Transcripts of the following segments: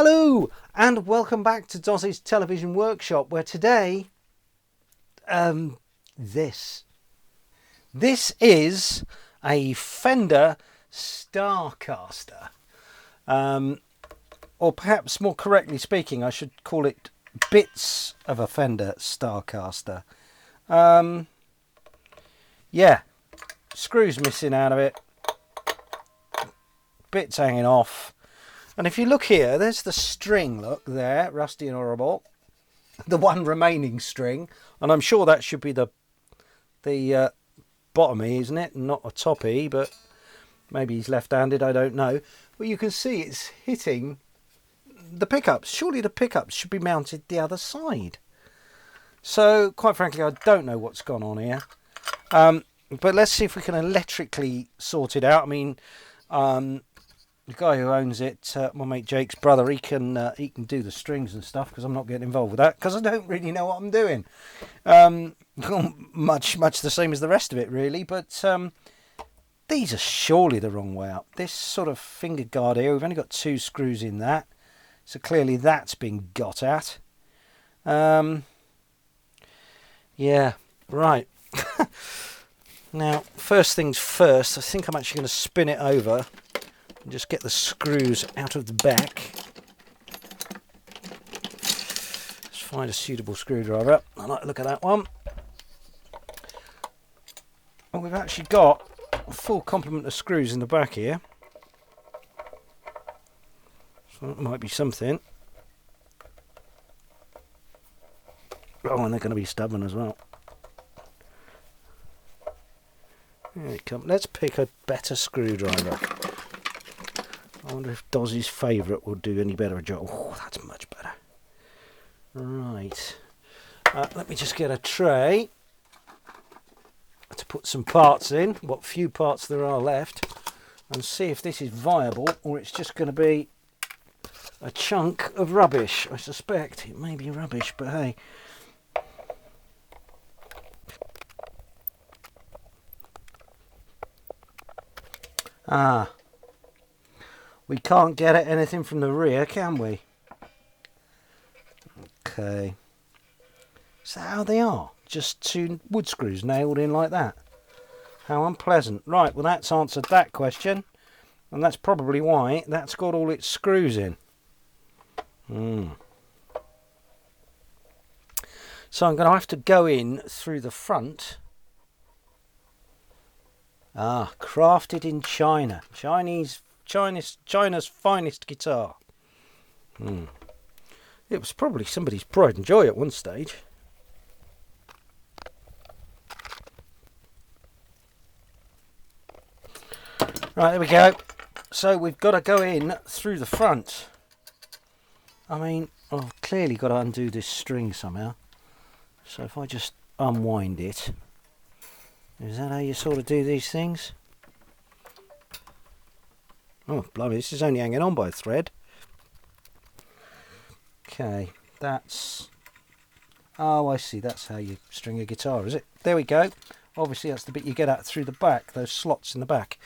Hello and welcome back to Dozzy's Television Workshop, where today this is a Fender Starcaster, or perhaps more correctly speaking I should call it bits of a Fender Starcaster. Yeah, screws missing out of it, bits hanging off. And if you look here, there's the string, look there, rusty and horrible. The one remaining string, and I'm sure that should be the bottom E, isn't it? Not a top E, but maybe he's left-handed, I don't know. But you can see it's hitting the pickups. Surely the pickups should be mounted the other side. So, quite frankly, I don't know what's gone on here. But let's see if we can electrically sort it out. I mean, the guy who owns it, my mate Jake's brother, he can do the strings and stuff, because I'm not getting involved with that because I don't really know what I'm doing. Much the same as the rest of it, really. But these are surely the wrong way up. This sort of finger guard here, we've only got 2 screws in that, so clearly that's been got at. Yeah, right. Now, first things first, I think I'm actually going to spin it over and just get the screws out of the back. Let's find a suitable screwdriver. I like to look at that one. And we've actually got a full complement of screws in the back here. So that might be something. Oh, and they're going to be stubborn as well. There it comes. Let's pick a better screwdriver. I wonder if Dozzy's favourite will do any better job. Oh, that's much better. Right. Let me just get a tray to put some parts in, what few parts there are left, and see if this is viable or it's just going to be a chunk of rubbish. I suspect it may be rubbish, but hey. We can't get at anything from the rear, can we? Okay. Is that how they are? Just 2 wood screws nailed in like that? How unpleasant. Right, well that's answered that question. And that's probably why that's got all its screws in. So I'm going to have to go in through the front. Crafted in China. China's finest guitar. It was probably somebody's pride and joy at one stage. Right, there we go. So we've got to go in through the front. I mean, I've clearly got to undo this string somehow. So if I just unwind it. Is that how you sort of do these things? Oh, blimey, this is only hanging on by a thread. Okay, that's... Oh, I see, that's how you string a guitar, is it? There we go. Obviously, that's the bit you get at through the back, those slots in the back.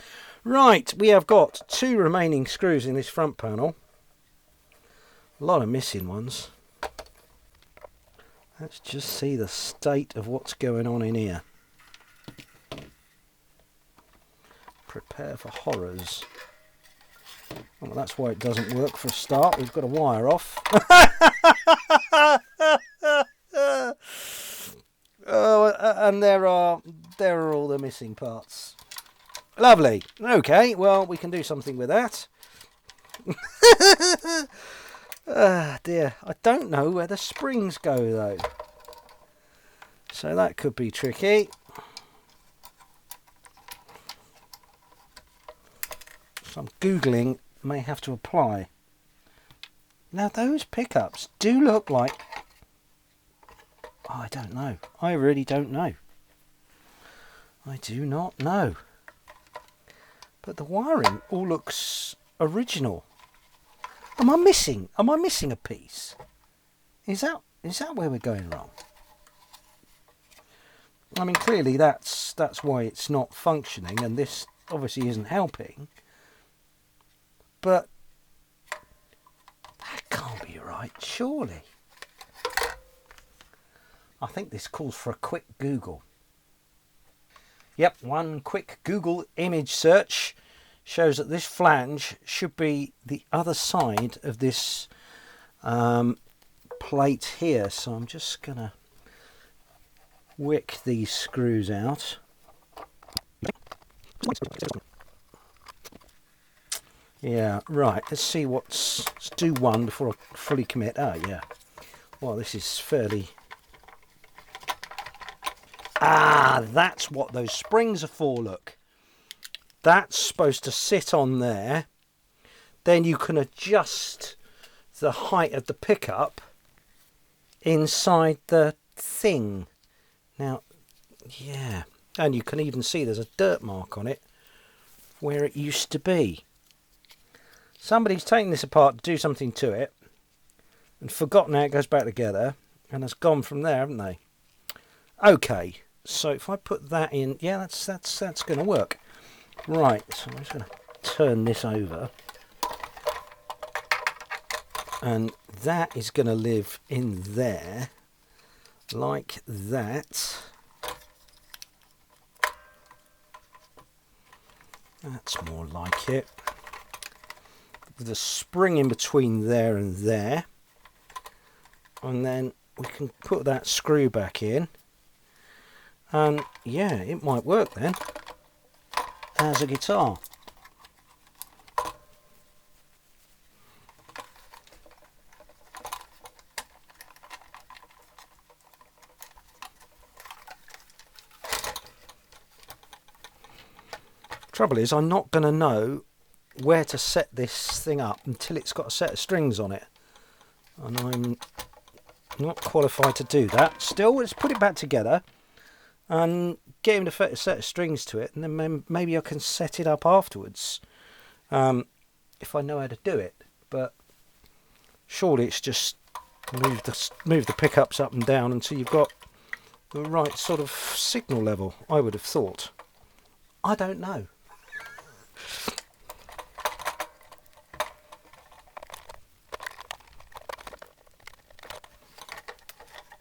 Right, we have got 2 remaining screws in this front panel. A lot of missing ones. Let's just see the state of what's going on in here. Prepare for horrors. Well, that's why it doesn't work for a start. We've got a wire off. Oh, and there are all the missing parts. Lovely. Okay, well, we can do something with that. Dear, I don't know where the springs go though. So that could be tricky. Some googling may have to apply. Now those pickups do look like... Oh, I don't know. I really don't know. I do not know. But the wiring all looks original. Am I missing a piece? Is that where we're going wrong? I mean, clearly that's why it's not functioning, and this obviously isn't helping. But that right, surely. I think this calls for a quick Google. Yep, one quick Google image search shows that this flange should be the other side of this plate here. So I'm just going to wick these screws out. Yeah, right, let's see let's do one before I fully commit. Oh, yeah. Well, this is fairly... Ah, that's what those springs are for, look. That's supposed to sit on there. Then you can adjust the height of the pickup inside the thing. Now, yeah. And you can even see there's a dirt mark on it where it used to be. Somebody's taken this apart to do something to it and forgotten how it goes back together and has gone from there, haven't they? Okay, so if I put that in, yeah, that's going to work. Right, so I'm just going to turn this over. And that is going to live in there like that. That's more like it. With a spring in between there and there. And then we can put that screw back in. And yeah, it might work then as a guitar. Trouble is, I'm not going to know where to set this thing up until it's got a set of strings on it, and I'm not qualified to do that. Still, let's put it back together and get him to fit a set of strings to it, and then maybe I can set it up afterwards if I know how to do it. But surely it's just move the pickups up and down until you've got the right sort of signal level, I would have thought. I don't know.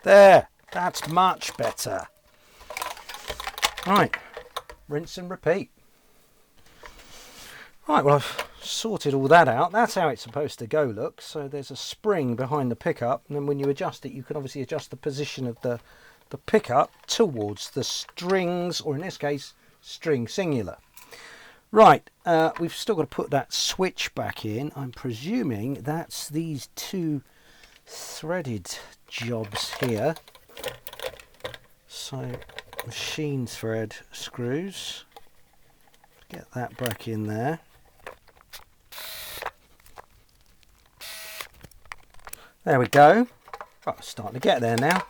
There, that's much better. Right, rinse and repeat. Right, well, I've sorted all that out. That's how it's supposed to go, look. So there's a spring behind the pickup, and then when you adjust it, you can obviously adjust the position of the pickup towards the strings, or in this case, string singular. Right, we've still got to put that switch back in. I'm presuming that's these two threaded jobs here. So machine thread screws. Get that back in there. There we go. Oh, it's starting to get there now.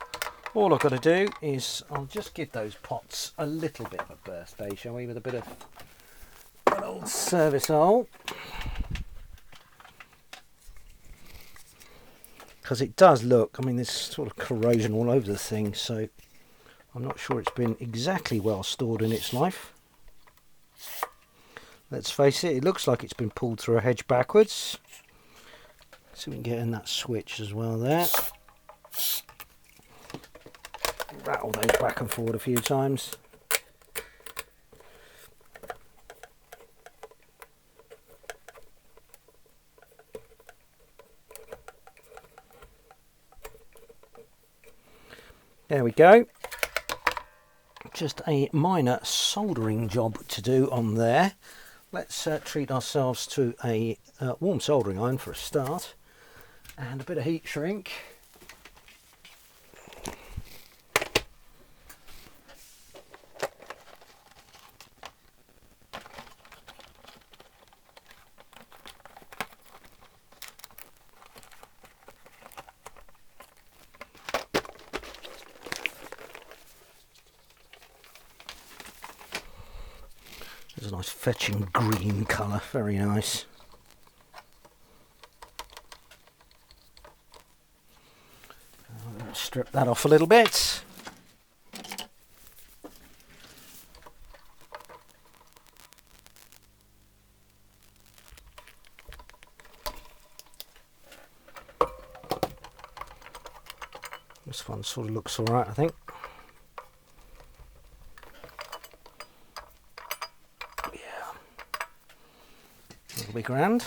All I've got to do is I'll just give those pots a little bit of a birthday, shall we, with a bit of an old service oil. Because it does look, I mean, there's sort of corrosion all over the thing, so I'm not sure it's been exactly well stored in its life. Let's face it, it looks like it's been pulled through a hedge backwards. So we can get in that switch as well there. Rattle those back and forward a few times. There we go. Just a minor soldering job to do on there. Let's treat ourselves to a warm soldering iron for a start, and a bit of heat shrink. There's a nice fetching green colour, very nice. Strip that off a little bit. This one sort of looks alright, I think. Yeah. That'll be grand.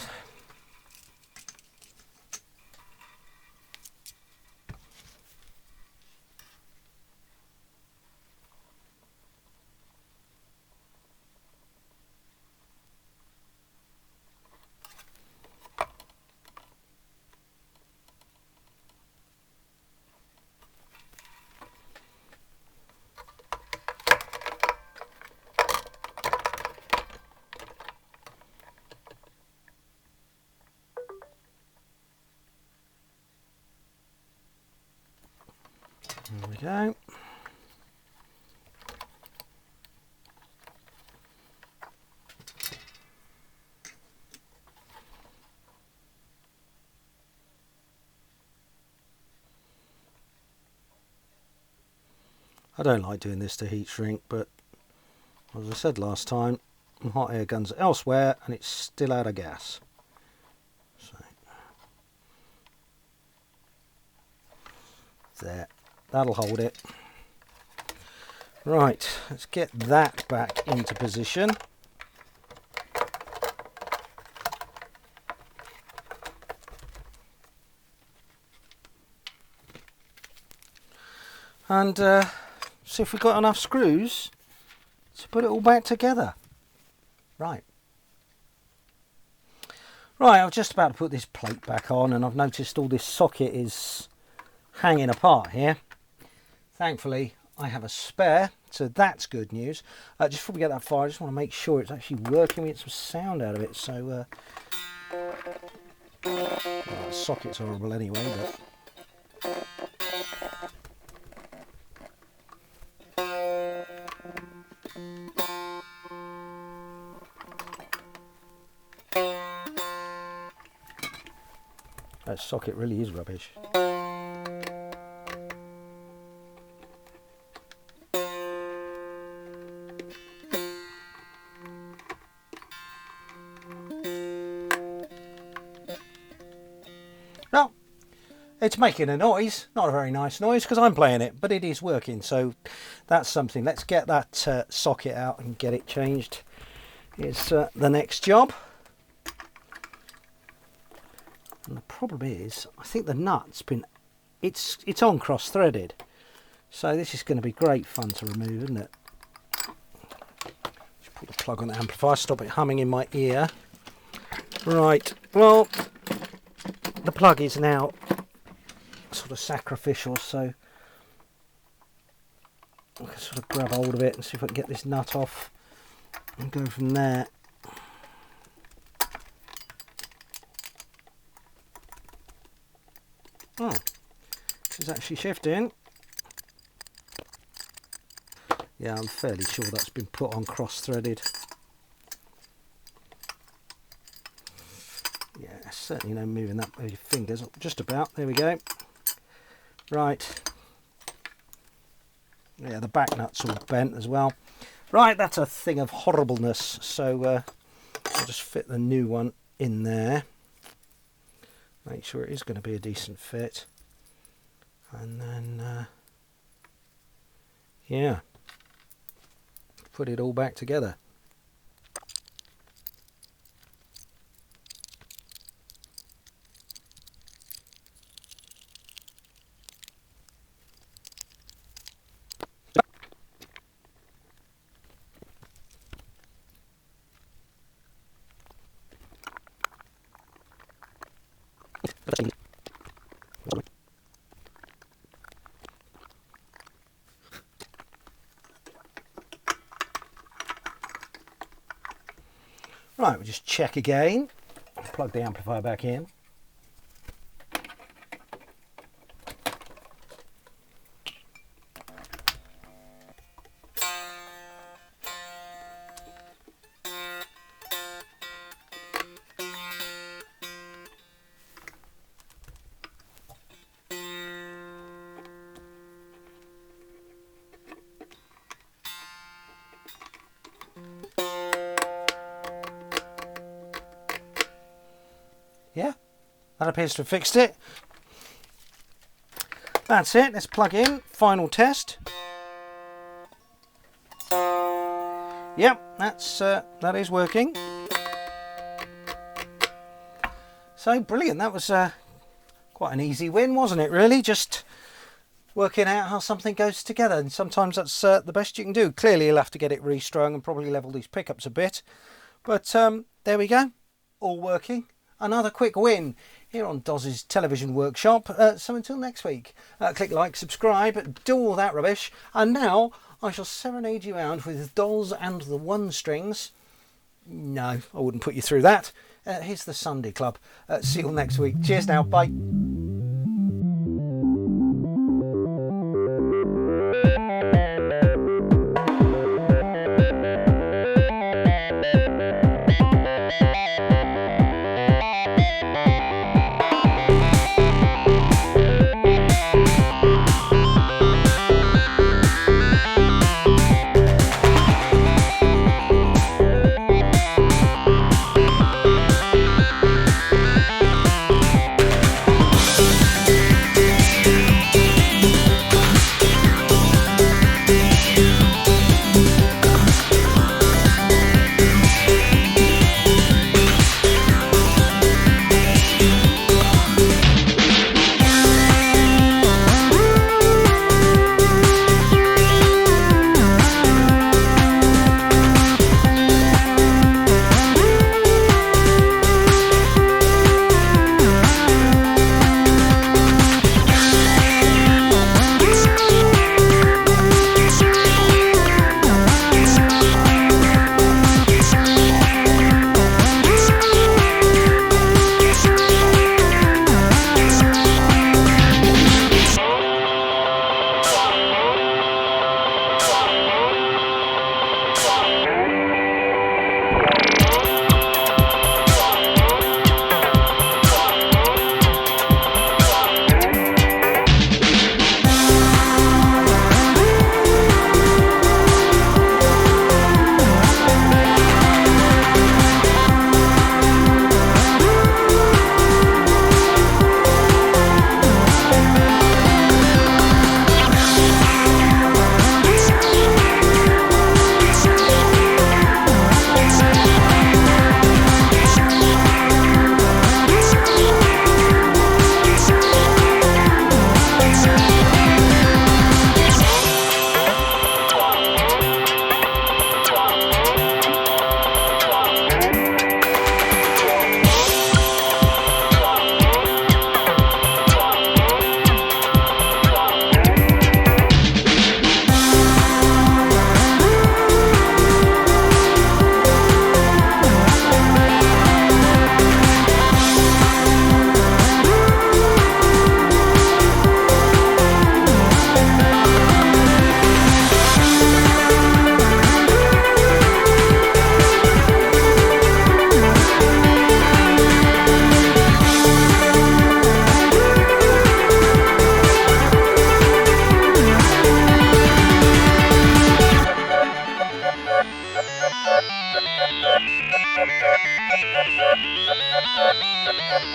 There we go. I don't like doing this to heat shrink, but as I said last time, hot air guns are elsewhere and it's still out of gas. So, there, that'll hold it. Right, let's get that back into position. And see if we've got enough screws to put it all back together. Right. Right, I'm just about to put this plate back on, and I've noticed all this socket is hanging apart here. Thankfully, I have a spare, so that's good news. Just before we get that far, I just want to make sure it's actually working. We get some sound out of it. So, well, the socket's horrible anyway, but. That socket really is rubbish. Well, it's making a noise, not a very nice noise because I'm playing it, but it is working, so that's something. Let's get that socket out and get it changed. It's the next job. And the problem is, I think the nut's been, it's on cross-threaded. So this is going to be great fun to remove, isn't it? Just put the plug on the amplifier, stop it humming in my ear. Right, well, the plug is now sort of sacrificial, so I can sort of grab hold of it and see if I can get this nut off and go from there. Oh, this is actually shifting. Yeah, I'm fairly sure that's been put on cross-threaded. Yeah, certainly no moving that with your fingers. Just about. There we go. Right. Yeah, the back nut's all bent as well. Right, that's a thing of horribleness. So I'll just fit the new one in there. Make sure it is going to be a decent fit. And then, yeah, put it all back together. Right, we'll just check again. Plug the amplifier back in. Yeah, that appears to have fixed it. That's it. Let's plug in. Final test. Yep, that is working. So brilliant. That was quite an easy win, wasn't it? Really, just working out how something goes together, and sometimes that's the best you can do. Clearly, you'll have to get it restrung and probably level these pickups a bit. But there we go, all working. Another quick win here on Doz's Television Workshop. So until next week, click like, subscribe, do all that rubbish, and now I shall serenade you out with Doz and the One Strings. No, I wouldn't put you through that. Here's the Sunday Club. See you all next week. Cheers now. Bye.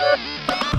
Thank you.